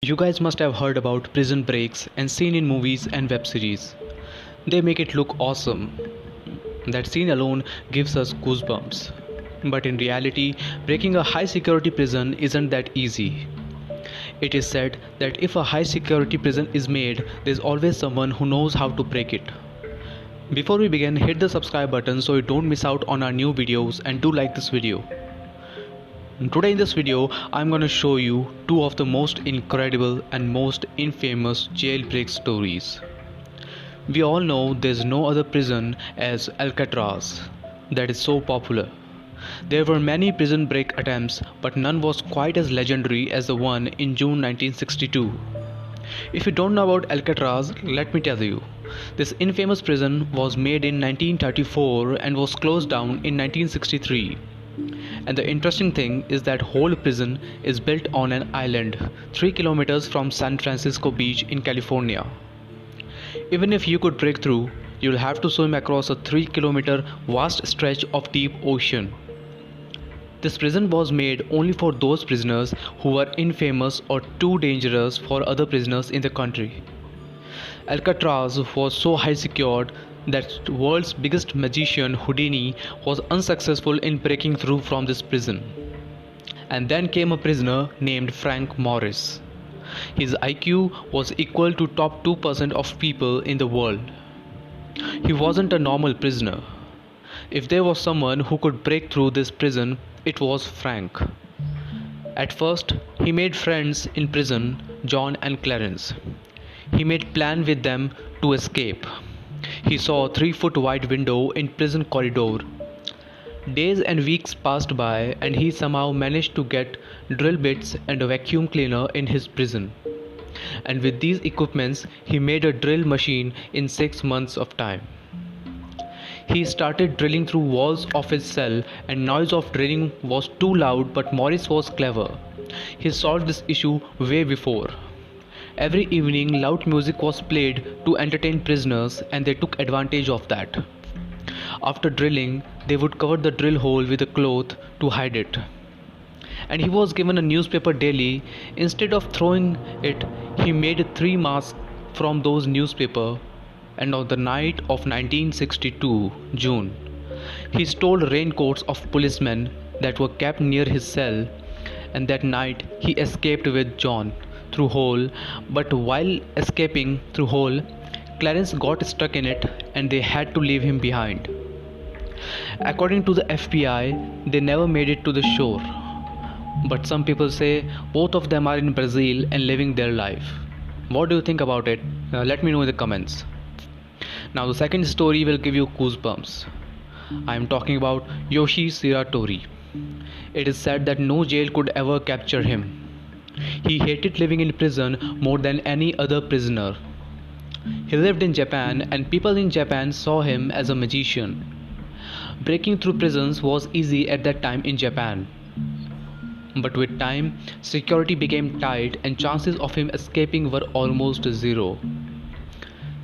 You guys must have heard about prison breaks and seen in movies and web series. They make it look awesome. That scene alone gives us goosebumps. But in reality, breaking a high security prison isn't that easy. It is said that if a high security prison is made, there's always someone who knows how to break it. Before we begin, hit the subscribe button so you don't miss out on our new videos, and do like this video. Today in this video, I'm gonna show you two of the most incredible and most infamous jailbreak stories. We all know there's no other prison as Alcatraz that is so popular. There were many prison break attempts, but none was quite as legendary as the one in June 1962. If you don't know about Alcatraz, let me tell you. This infamous prison was made in 1934 and was closed down in 1963. And the interesting thing is that whole prison is built on an island 3 kilometers from San Francisco Beach in California. Even if you could break through, you'll have to swim across a 3-kilometer vast stretch of deep ocean. This prison was made only for those prisoners who were infamous or too dangerous for other prisoners in the country. Alcatraz was so high secured that the world's biggest magician Houdini was unsuccessful in breaking through from this prison. And then came a prisoner named Frank Morris. His IQ was equal to top 2% of people in the world. He wasn't a normal prisoner. If there was someone who could break through this prison, it was Frank. At first, he made friends in prison, John and Clarence. He made plan with them to escape. He saw a 3-foot wide window in prison corridor. Days and weeks passed by and he somehow managed to get drill bits and a vacuum cleaner in his prison. And with these equipments, he made a drill machine in 6 months of time. He started drilling through walls of his cell, and noise of drilling was too loud, but Morris was clever. He solved this issue way before. Every evening, loud music was played to entertain prisoners, and they took advantage of that. After drilling, they would cover the drill hole with a cloth to hide it. And he was given a newspaper daily. Instead of throwing it, he made 3 masks from those newspapers. And on the night of 1962 June, he stole raincoats of policemen that were kept near his cell, and that night he escaped with John through hole. But while escaping through hole, Clarence got stuck in it and they had to leave him behind. According to the FBI, they never made it to the shore, but some people say both of them are in Brazil and living their life. What do you think about it? Let me know in the comments. Now the second story will give you goosebumps. I am talking about Yoshi Shiratori. It is said that no jail could ever capture him. He hated living in prison more than any other prisoner. He lived in Japan and people in Japan saw him as a magician. Breaking through prisons was easy at that time in Japan. But with time, security became tight and chances of him escaping were almost zero.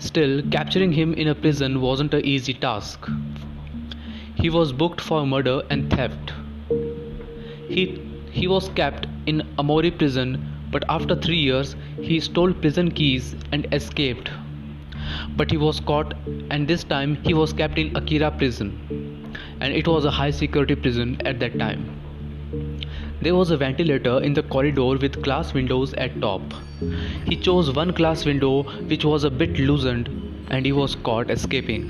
Still, capturing him in a prison wasn't an easy task. He was booked for murder and theft. He was kept in Amori prison, but after 3 years, he stole prison keys and escaped. But he was caught, and this time he was kept in Akira prison, and it was a high security prison at that time. There was a ventilator in the corridor with glass windows at top. He chose one glass window which was a bit loosened, and he was caught escaping.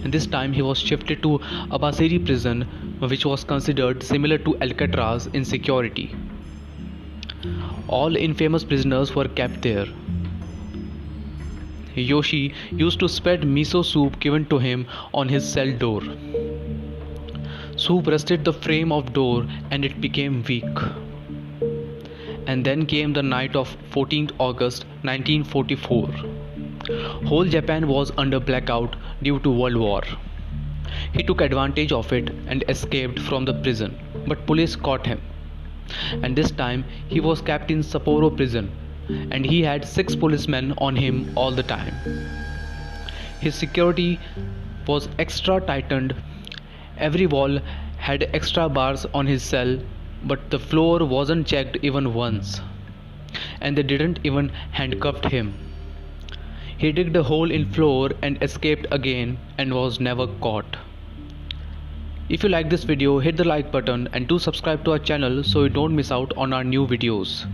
And this time he was shifted to Abasiri prison, which was considered similar to Alcatraz in security. All infamous prisoners were kept there. Yoshi used to spread miso soup given to him on his cell door. Soup rusted the frame of door and it became weak. And then came the night of 14th August 1944. Whole Japan was under blackout due to World War. He took advantage of it and escaped from the prison, but police caught him. And this time he was kept in Sapporo prison, and he had 6 policemen on him all the time. His security was extra tightened. Every wall had extra bars on his cell, but the floor wasn't checked even once. and they didn't even handcuff him. He digged a hole in floor and escaped again and was never caught. If you like this video, hit the like button and do subscribe to our channel so you don't miss out on our new videos.